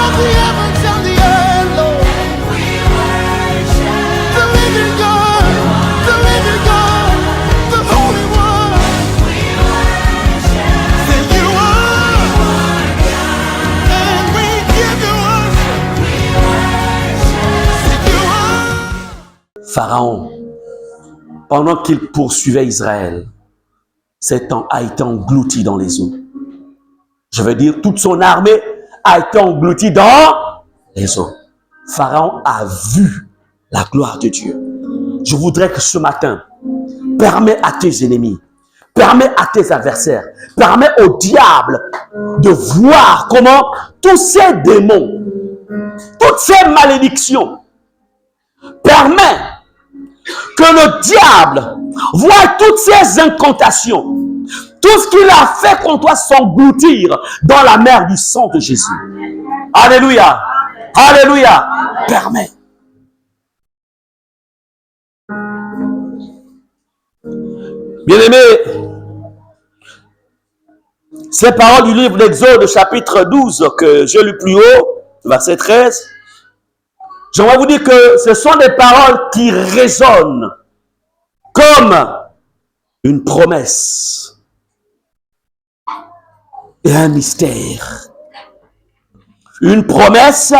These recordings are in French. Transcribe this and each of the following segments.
of the heavens and the earth, Lord. The living God, the Holy One. Say you are, and we give you worship. Say you are. Pharaon, pendant qu'il poursuivait Israël, Satan a été englouti dans les eaux. Je veux dire, toute son armée a été engloutie dans les eaux. Pharaon a vu la gloire de Dieu. Je voudrais que ce matin, permets à tes ennemis, permets à tes adversaires, permets au diable de voir comment tous ces démons, toutes ces malédictions, permets que le diable voit toutes ces incantations, tout ce qu'il a fait contre toi s'engloutir dans la mer du sang de Jésus. Alléluia. Alléluia. Permets. Bien-aimés, ces paroles du livre d'Exode, chapitre 12, que j'ai lu plus haut, verset 13, j'aimerais vous dire que ce sont des paroles qui résonnent comme une promesse et un mystère. Une promesse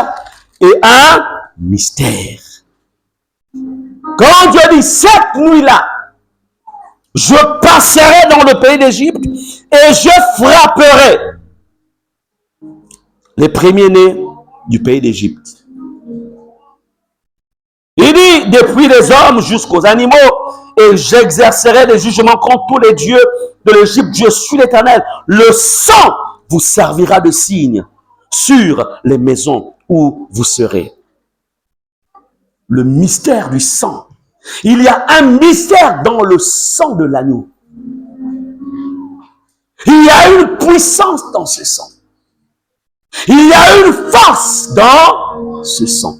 et un mystère. Quand Dieu dit, cette nuit-là, je passerai dans le pays d'Égypte et je frapperai les premiers-nés du pays d'Égypte. Il dit, depuis les hommes jusqu'aux animaux, et j'exercerai des jugements contre tous les dieux de l'Égypte. Je suis l'Éternel. Le sang vous servira de signe sur les maisons où vous serez. Le mystère du sang. Il y a un mystère dans le sang de l'agneau. Il y a une puissance dans ce sang. Il y a une force dans ce sang.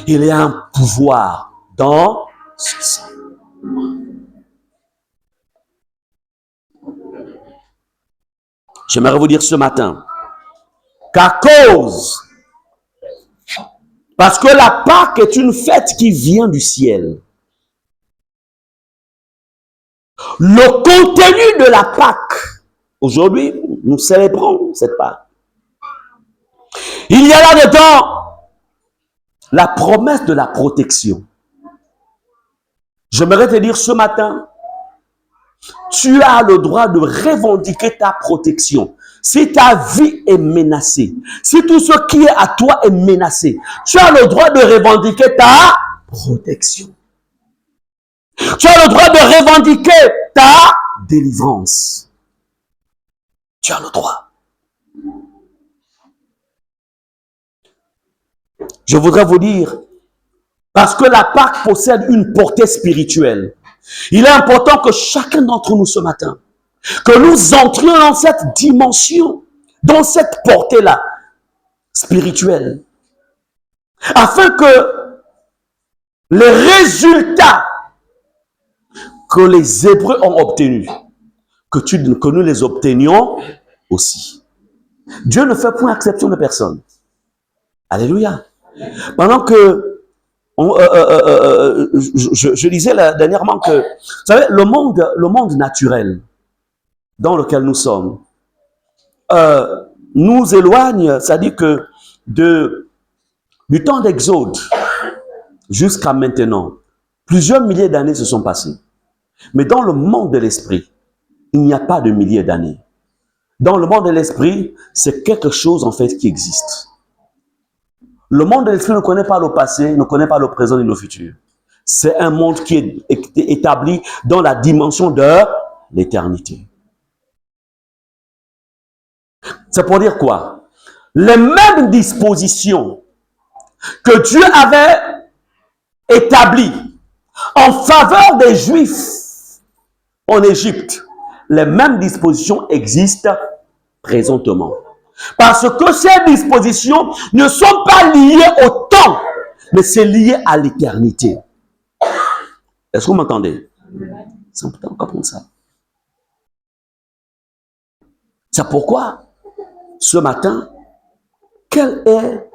Il y a un pouvoir dans ce sang. J'aimerais vous dire ce matin qu'à cause, parce que la Pâque est une fête qui vient du ciel, le contenu de la Pâque, aujourd'hui, nous célébrons cette Pâque. Il y a là-dedans la promesse de la protection. J'aimerais te dire ce matin, tu as le droit de revendiquer ta protection. Si ta vie est menacée, si tout ce qui est à toi est menacé, tu as le droit de revendiquer ta protection. Tu as le droit de revendiquer ta délivrance. Tu as le droit. Je voudrais vous dire, parce que la Pâque possède une portée spirituelle, il est important que chacun d'entre nous ce matin, que nous entrions dans cette dimension, dans cette portée-là, spirituelle, afin que les résultats que les Hébreux ont obtenus, que nous les obtenions aussi. Dieu ne fait point exception de personne. Alléluia. Pendant que je disais dernièrement que, vous savez, le monde naturel dans lequel nous sommes nous éloigne, c'est-à-dire que du temps d'Exode jusqu'à maintenant, plusieurs milliers d'années se sont passées. Mais dans le monde de l'esprit, il n'y a pas de milliers d'années. Dans le monde de l'esprit, c'est quelque chose en fait qui existe. Le monde de l'esprit ne connaît pas le passé, ne connaît pas le présent et le futur. C'est un monde qui est établi dans la dimension de l'éternité. C'est pour dire quoi? Les mêmes dispositions que Dieu avait établies en faveur des Juifs en Égypte, les mêmes dispositions existent présentement. Parce que ces dispositions ne sont pas liées au temps, mais c'est lié à l'éternité. Est-ce que vous m'entendez? C'est important de comprendre ça. C'est pourquoi, ce matin, quel est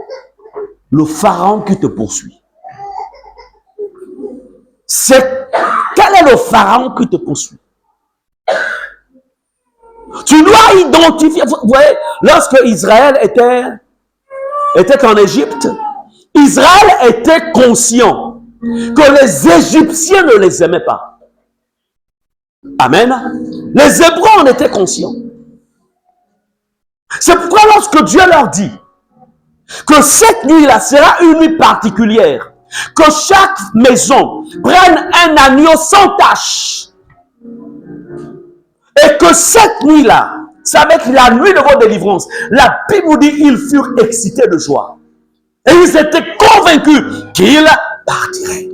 le pharaon qui te poursuit? Quel est le pharaon qui te poursuit? Tu dois identifier. Vous voyez, lorsque Israël était en Égypte, Israël était conscient que les Égyptiens ne les aimaient pas. Amen. Les Hébreux en étaient conscients. C'est pourquoi lorsque Dieu leur dit que cette nuit-là sera une nuit particulière, que chaque maison prenne un agneau sans tache, et que cette nuit-là, c'est avec la nuit de votre délivrance, la Bible nous dit qu'ils furent excités de joie. Et ils étaient convaincus qu'ils partiraient.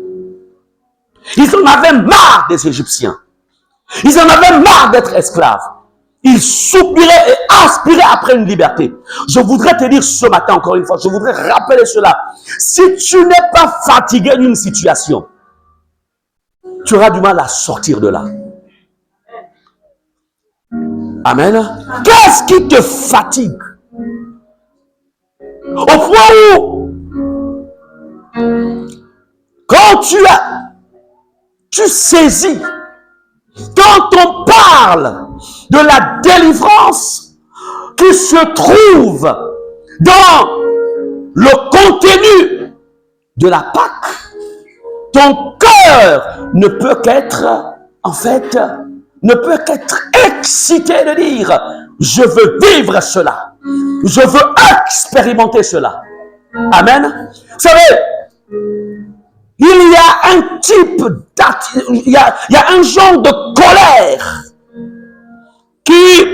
Ils en avaient marre des Égyptiens. Ils en avaient marre d'être esclaves. Ils soupiraient et aspiraient après une liberté. Je voudrais te dire ce matin, encore une fois, je voudrais rappeler cela. Si tu n'es pas fatigué d'une situation, tu auras du mal à sortir de là. Amen. Qu'est-ce qui te fatigue? Au point où, quand tu saisis, quand on parle de la délivrance qui se trouve dans le contenu de la Pâque, ton cœur ne peut qu'être, ne peut qu'être excité de dire, je veux vivre cela, je veux expérimenter cela. Amen. Vous savez, il y a un type il y a un genre de colère qui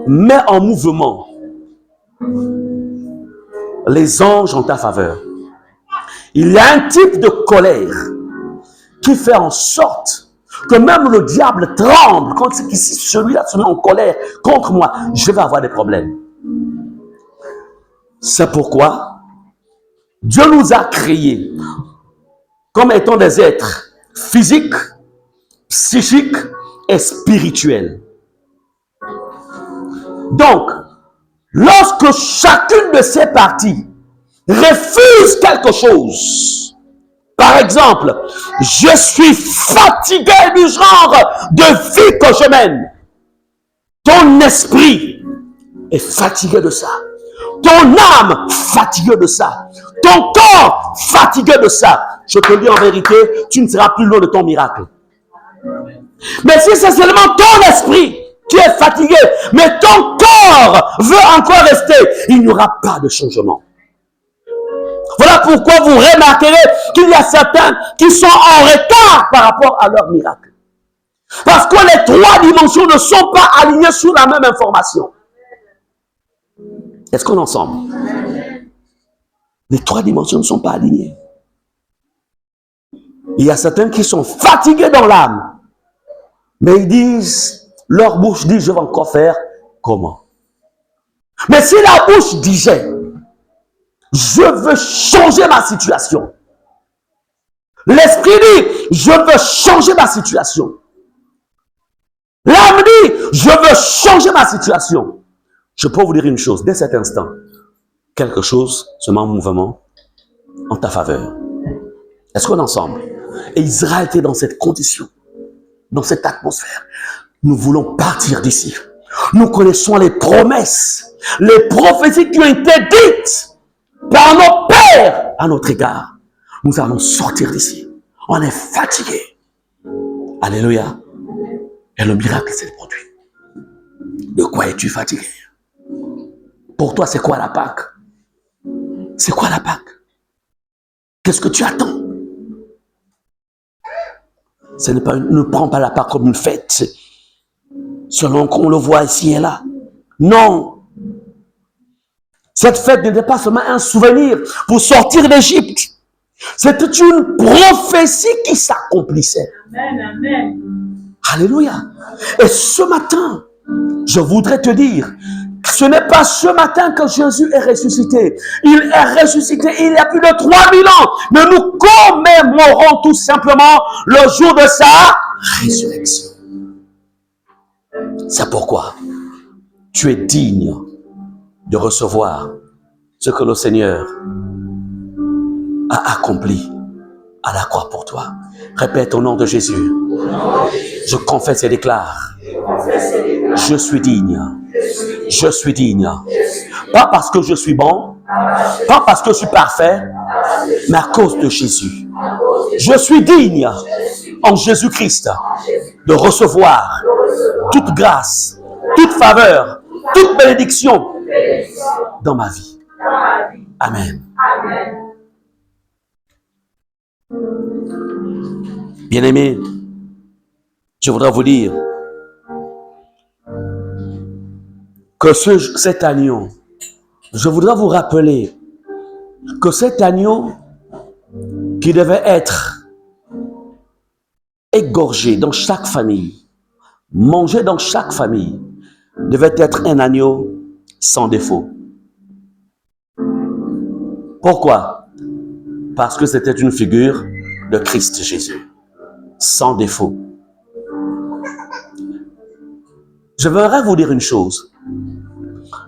met en mouvement les anges en ta faveur. Il y a un type de colère qui fait en sorte que même le diable tremble quand si celui-là se met en colère contre moi, je vais avoir des problèmes. C'est pourquoi Dieu nous a créés comme étant des êtres physiques, psychiques et spirituels. Donc, lorsque chacune de ces parties refuse quelque chose, par exemple, je suis fatigué du genre de vie que je mène, ton esprit est fatigué de ça, ton âme fatiguée de ça, ton corps fatigué de ça. Je te dis en vérité, tu ne seras plus loin de ton miracle. Mais si c'est seulement ton esprit qui est fatigué, mais ton corps veut encore rester, il n'y aura pas de changement. Voilà pourquoi vous remarquerez qu'il y a certains qui sont en retard par rapport à leur miracle. Parce que les trois dimensions ne sont pas alignées sur la même information. Est-ce qu'on est ensemble? Les trois dimensions ne sont pas alignées. Il y a certains qui sont fatigués dans l'âme. Mais ils disent, leur bouche dit, je vais encore faire comment? Mais si la bouche disait, je veux changer ma situation. L'esprit dit, je veux changer ma situation. L'âme dit, je veux changer ma situation. Je peux vous dire une chose, dès cet instant, quelque chose se met en mouvement en ta faveur. Est-ce qu'on est ensemble? Et Israël était dans cette condition, dans cette atmosphère. Nous voulons partir d'ici. Nous connaissons les promesses, les prophéties qui ont été dites par nos pères à notre égard. Nous allons sortir d'ici. On est fatigué. Alléluia. Et le miracle s'est produit. De quoi es-tu fatigué? Pour toi, c'est quoi la Pâque? C'est quoi la Pâque? Qu'est-ce que tu attends? Ne prends pas la Pâque comme une fête, selon qu'on le voit ici et là. Non. Cette fête n'était pas seulement un souvenir pour sortir d'Égypte. C'était une prophétie qui s'accomplissait. Amen, amen. Alléluia. Et ce matin, je voudrais te dire, ce n'est pas ce matin que Jésus est ressuscité. Il est ressuscité il y a plus de 3000 ans. Mais nous commémorons tout simplement le jour de sa résurrection. C'est pourquoi tu es digne de recevoir ce que le Seigneur a accompli à la croix pour toi. Répète au nom de Jésus. Je confesse et déclare. Je suis digne. Je suis digne. Pas parce que je suis bon, pas parce que je suis parfait, mais à cause de Jésus. Je suis digne en Jésus-Christ de recevoir toute grâce, toute faveur, toute bénédiction dans ma vie. Amen. Bien-aimés, je voudrais vous dire que cet agneau, je voudrais vous rappeler que cet agneau qui devait être égorgé dans chaque famille, mangé dans chaque famille, devait être un agneau sans défaut. Pourquoi? Parce que c'était une figure de Christ Jésus, sans défaut. Je voudrais vous dire une chose.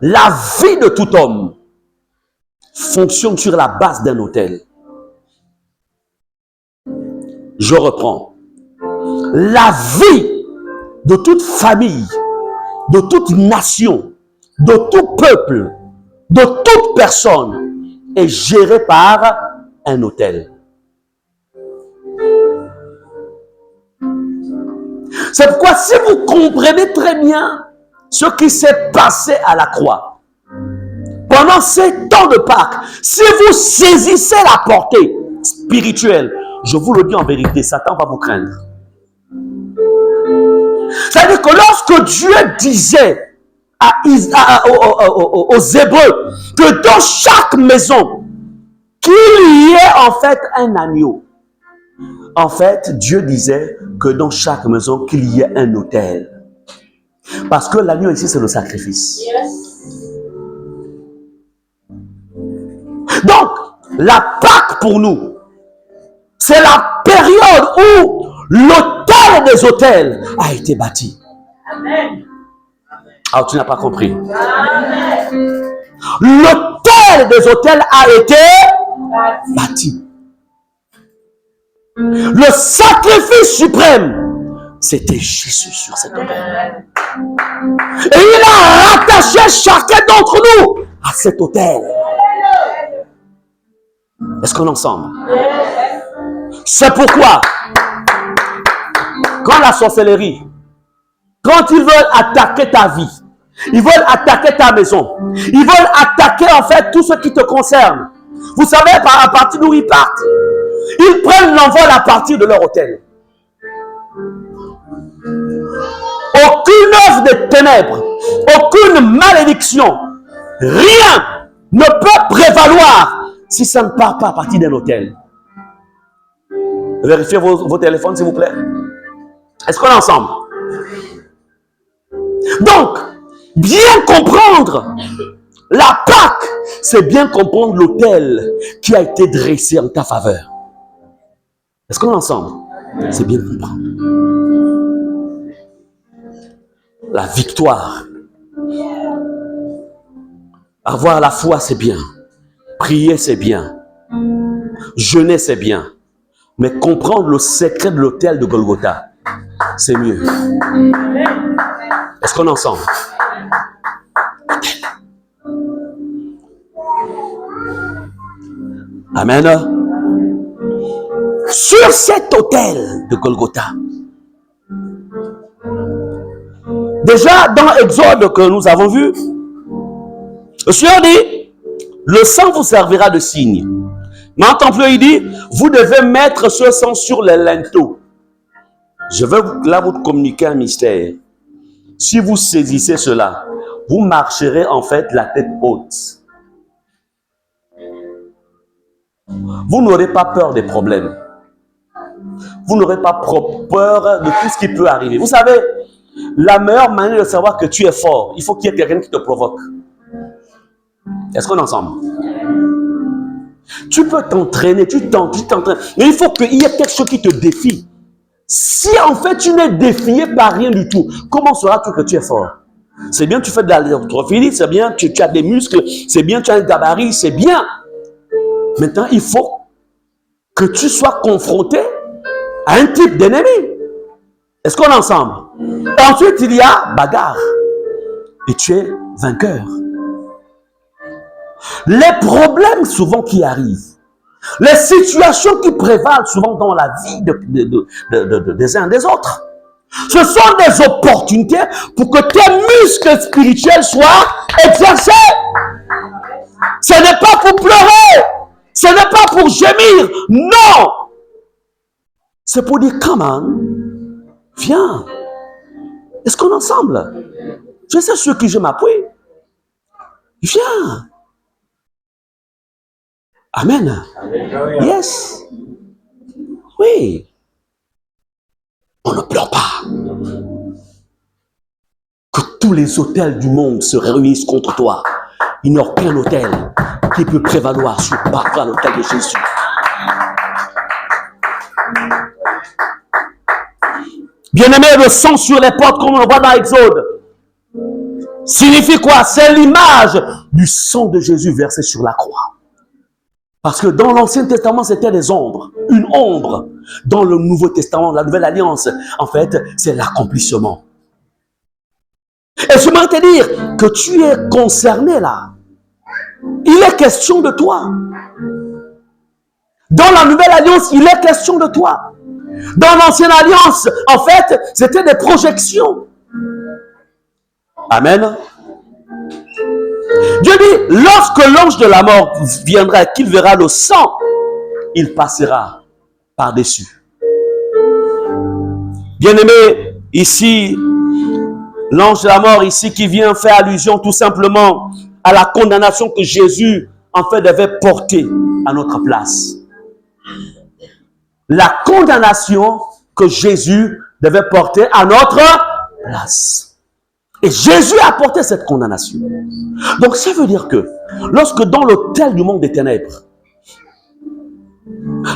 La vie de tout homme fonctionne sur la base d'un autel. Je reprends. La vie de toute famille, de toute nation, de tout peuple, de toute personne est gérée par un autel. C'est pourquoi si vous comprenez très bien ce qui s'est passé à la croix, pendant ces temps de Pâques, si vous saisissez la portée spirituelle, je vous le dis en vérité, Satan va vous craindre. C'est-à-dire que lorsque Dieu disait aux Hébreux que dans chaque maison, qu'il y ait en fait un agneau, en fait, Dieu disait que dans chaque maison, qu'il y ait un autel. Parce que l'agneau ici, c'est le sacrifice. Donc, la Pâque pour nous, c'est la période où l'autel des autels a été bâti. Amen. Alors, tu n'as pas compris. L'autel des autels a été bâti. Le sacrifice suprême, c'était Jésus sur cet autel. Et il a rattaché chacun d'entre nous à cet autel. Est-ce qu'on est ensemble? C'est pourquoi, quand la sorcellerie, quand ils veulent attaquer ta vie, ils veulent attaquer ta maison, ils veulent attaquer en fait tout ce qui te concerne. Vous savez, à partir d'où ils partent, ils prennent l'envol à partir de leur hôtel. Aucune œuvre des ténèbres, aucune malédiction, rien ne peut prévaloir si ça ne part pas à partir d'un hôtel. Vérifiez vos téléphones, s'il vous plaît. Est-ce qu'on est ensemble? Donc, bien comprendre la Pâque, c'est bien comprendre l'autel qui a été dressé en ta faveur. Est-ce qu'on est ensemble? C'est bien comprendre. La victoire. Avoir la foi, c'est bien. Prier, c'est bien. Jeûner, c'est bien. Mais comprendre le secret de l'autel de Golgotha, c'est mieux. Est-ce qu'on est ensemble? Amen. Sur cet autel de Golgotha, déjà dans Exode que nous avons vu, le Seigneur dit, le sang vous servira de signe. Mais en tant que il dit, vous devez mettre ce sang sur les linteaux. Je vais là vous communiquer un mystère. Si vous saisissez cela, vous marcherez en fait la tête haute. Vous n'aurez pas peur des problèmes. Vous n'aurez pas peur de tout ce qui peut arriver. Vous savez, la meilleure manière de savoir que tu es fort, il faut qu'il y ait quelqu'un qui te provoque. Est-ce qu'on est ensemble? Tu peux t'entraîner, tu t'entraînes, mais il faut qu'il y ait quelque chose qui te défie. Si en fait tu n'es défié par rien du tout, comment sauras-tu que tu es fort? C'est bien, tu fais de l'haltérophilie, c'est bien, tu as des muscles, c'est bien, tu as un gabarit, c'est bien. Maintenant, il faut que tu sois confronté à un type d'ennemi. Est-ce qu'on est ensemble? Ensuite, il y a bagarre. Et tu es vainqueur. Les problèmes souvent qui arrivent, les situations qui prévalent souvent dans la vie des uns des autres, ce sont des opportunités pour que tes muscles spirituels soient exercés. Ce n'est pas pour pleurer. Ce n'est pas pour gémir. Non. C'est pour dire, come on, viens. Est-ce qu'on est ensemble? Je sais sur qui je m'appuie. Viens. Amen. Yes. Oui. On ne pleure pas. Que tous les hôtels du monde se réunissent contre toi. Il n'y a aucun hôtel qui peut prévaloir sur l'hôtel de Jésus. Bien-aimé, le sang sur les portes, comme on le voit dans Exode, signifie quoi? C'est l'image du sang de Jésus versé sur la croix. Parce que dans l'Ancien Testament, c'était des ombres. Une ombre. Dans le Nouveau Testament, la Nouvelle Alliance, en fait, c'est l'accomplissement. Et je vais te dire que tu es concerné là. Il est question de toi. Dans la Nouvelle Alliance, il est question de toi. Dans l'Ancienne Alliance, en fait, c'était des projections. Amen. Dieu dit, lorsque l'ange de la mort viendra, qu'il verra le sang, il passera par-dessus. Bien-aimé, ici, l'ange de la mort, ici, qui vient faire allusion tout simplement à la condamnation que Jésus, en fait, devait porter à notre place. La condamnation que Jésus devait porter à notre place. Et Jésus a porté cette condamnation. Donc, ça veut dire que, lorsque dans l'autel du monde des ténèbres,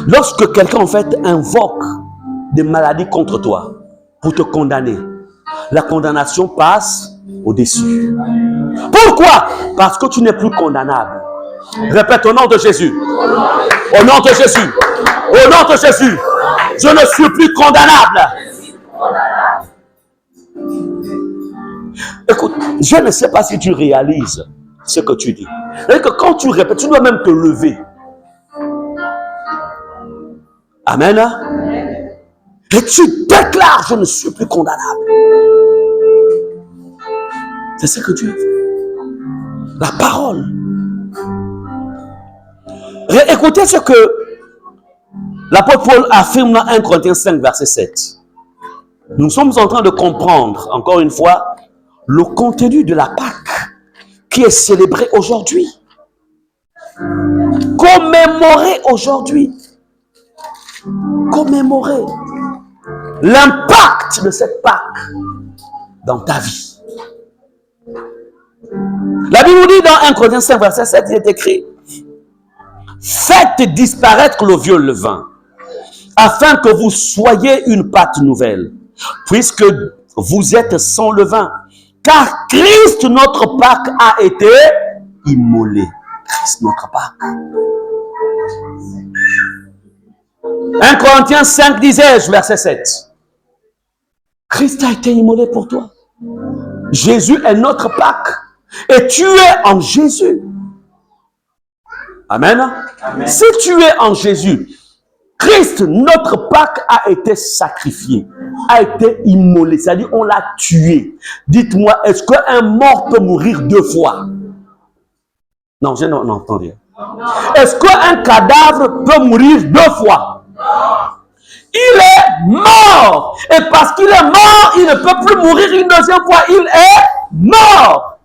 lorsque quelqu'un, en fait, invoque des maladies contre toi pour te condamner, la condamnation passe au-dessus. Pourquoi? Parce que tu n'es plus condamnable. Répète au nom de Jésus. Au nom de Jésus. Au nom de Jésus. Je ne suis plus condamnable. Écoute, je ne sais pas si tu réalises ce que tu dis. C'est que quand tu répètes, tu dois même te lever. Amen. Et tu déclares, je ne suis plus condamnable. C'est ce que Dieu fait. La parole. Écoutez ce que l'apôtre Paul affirme dans 1 Corinthiens 5, verset 7. Nous sommes en train de comprendre, encore une fois, le contenu de la Pâque qui est célébrée aujourd'hui. Commémorer aujourd'hui. Commémorer l'impact de cette Pâque dans ta vie. La Bible dit dans 1 Corinthiens 5, verset 7, il est écrit: faites disparaître le vieux levain, afin que vous soyez une pâte nouvelle, puisque vous êtes sans levain. Car Christ, notre Pâque, a été immolé. Christ, notre Pâque. 1 Corinthiens 5, disais-je, verset 7. Christ a été immolé pour toi. Jésus est notre Pâque. Et tu es en Jésus. Amen. Amen. Si tu es en Jésus, Christ, notre Pâque, a été sacrifié, a été immolé, c'est-à-dire on l'a tué. Dites-moi, est-ce qu'un mort peut mourir deux fois? Non, je n'entends rien. Est-ce qu'un cadavre peut mourir deux fois? Il est mort. Et parce qu'il est mort, il ne peut plus mourir une deuxième fois. Il est mort.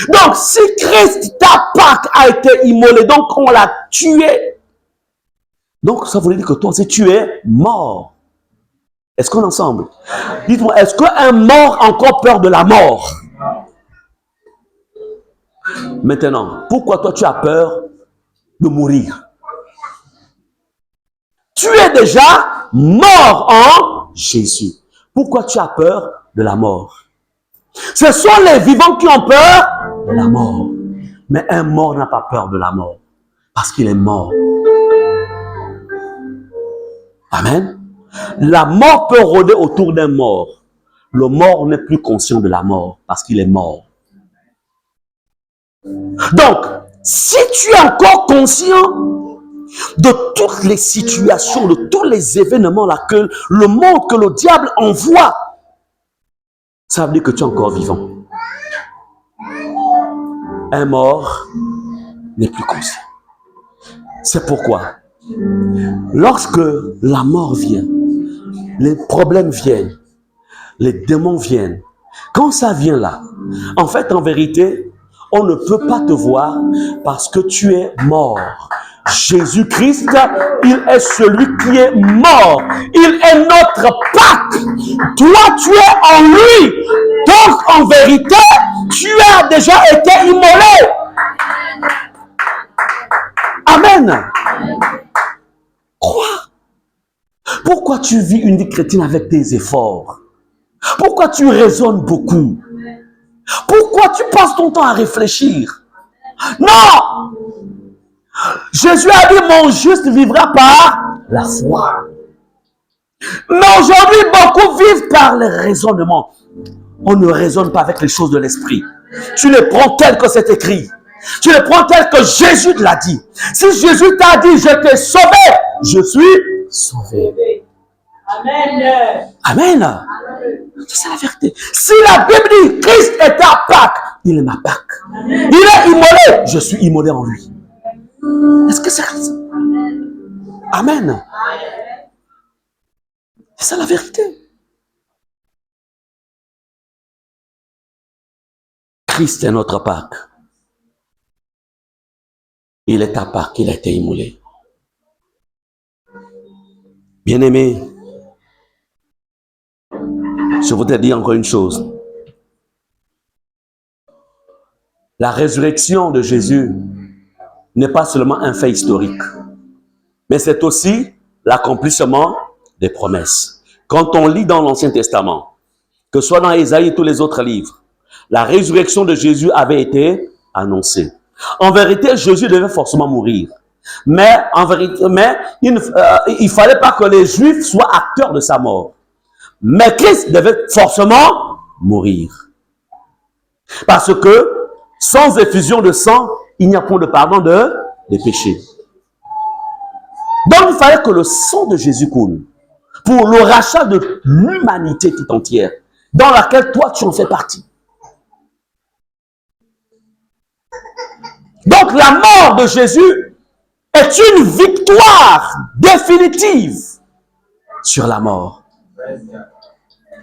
Donc, si Christ, ta Pâque, a été immolé, donc on l'a tué. Donc, ça voulait dire que toi aussi, tu es mort. Est-ce qu'on est ensemble? Dites-moi, est-ce qu'un mort a encore peur de la mort? Maintenant, pourquoi toi, tu as peur de mourir? Tu es déjà mort en Jésus. Pourquoi tu as peur de la mort? Ce sont les vivants qui ont peur de la mort. Mais un mort n'a pas peur de la mort. Parce qu'il est mort. Amen. La mort peut rôder autour d'un mort. Le mort n'est plus conscient de la mort parce qu'il est mort. Donc, si tu es encore conscient de toutes les situations, de tous les événements là que le monde, que le diable envoie, ça veut dire que tu es encore vivant. Un mort n'est plus conscient. C'est pourquoi, lorsque la mort vient, les problèmes viennent, les démons viennent, quand ça vient là, en fait, en vérité, on ne peut pas te voir parce que tu es mort. Jésus-Christ, il est celui qui est mort. Il est notre Pâques. Toi, tu es en lui. Donc, en vérité, tu as déjà été immolé. Amen. Quoi? Pourquoi tu vis une vie chrétienne avec tes efforts? Pourquoi tu raisonnes beaucoup? Pourquoi tu passes ton temps à réfléchir? Non! Jésus a dit, mon juste vivra par la foi. Mais aujourd'hui, beaucoup vivent par le raisonnement. On ne raisonne pas avec les choses de l'esprit. Tu les prends tel que c'est écrit. Tu les prends tel que Jésus te l'a dit. Si Jésus t'a dit, je t'ai sauvé, je suis sauvé. Amen. Amen. C'est la vérité. Si la Bible dit, Christ est ta Pâques, il est ma Pâques. Il est immolé, je suis immolé en lui. Est-ce que c'est ça? Amen. C'est ça la vérité. Christ est notre Pâques. Il est ta Pâques, il a été immolé. Bien-aimé, je voudrais dire encore une chose. La résurrection de Jésus n'est pas seulement un fait historique, mais c'est aussi l'accomplissement des promesses. Quand on lit dans l'Ancien Testament, que ce soit dans Ésaïe et tous les autres livres, la résurrection de Jésus avait été annoncée. En vérité, Jésus devait forcément mourir. Mais en vérité, il ne fallait pas que les Juifs soient acteurs de sa mort. Mais Christ devait forcément mourir. Parce que sans effusion de sang, il n'y a point de pardon des péchés. Donc il fallait que le sang de Jésus coule pour le rachat de l'humanité tout entière, dans laquelle toi tu en fais partie. Donc la mort de Jésus est une victoire définitive sur la mort.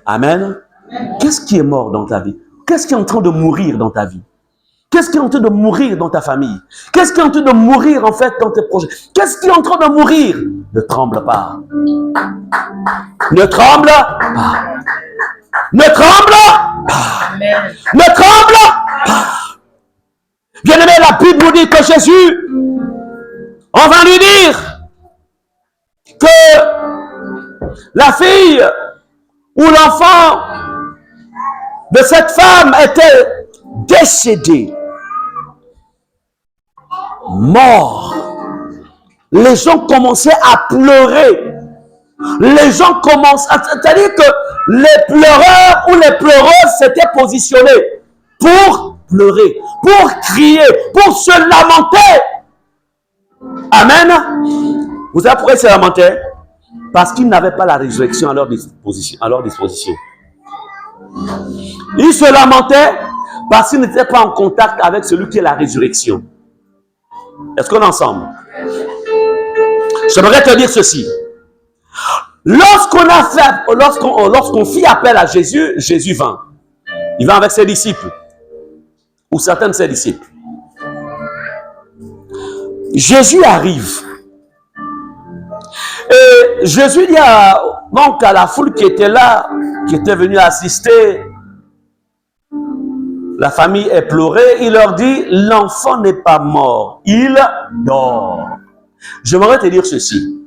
Amen. Qu'est-ce qui est mort dans ta vie? Qu'est-ce qui est en train de mourir dans ta vie? Qu'est-ce qui est en train de mourir dans ta famille? Qu'est-ce qui est en train de mourir en fait dans tes projets? Qu'est-ce qui est en train de mourir? Ne tremble pas. Ne tremble pas. Ne tremble pas. Ne tremble pas. Bien-aimé, la Bible nous dit que Jésus, on va lui dire que la fille ou l'enfant de cette femme était décédé, mort. Les gens commençaient à pleurer. Les gens commencent à... C'est-à-dire que les pleureurs ou les pleureuses s'étaient positionnés pour pleurer, pour crier, pour se lamenter. Amen. Vous savez pourquoi ils se lamentaient? Parce qu'ils n'avaient pas la résurrection à leur disposition. Ils se lamentaient parce qu'ils n'étaient pas en contact avec celui qui est la résurrection. Est-ce qu'on est ensemble? J'aimerais te dire ceci. Lorsqu'on fit appel à Jésus, Jésus vint. Il vint avec ses disciples. Ou certains de ses disciples. Jésus arrive. Et Jésus dit donc à la foule qui était là, qui était venue assister, la famille est pleurée, il leur dit, l'enfant n'est pas mort, il dort. J'aimerais te dire ceci.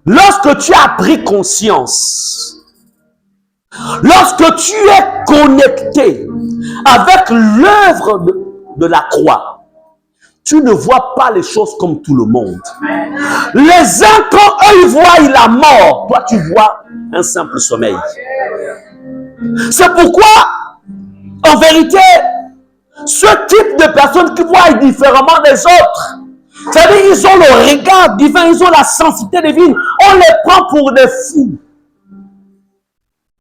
Lorsque tu as pris conscience Lorsque tu es connecté avec l'œuvre de la croix, tu ne vois pas les choses comme tout le monde. Les uns, quand eux, ils voient la mort, toi, tu vois un simple sommeil. C'est pourquoi, en vérité, ce type de personnes qui voient différemment des autres, c'est-à-dire ils ont le regard divin, ils ont la sensibilité divine, on les prend pour des fous.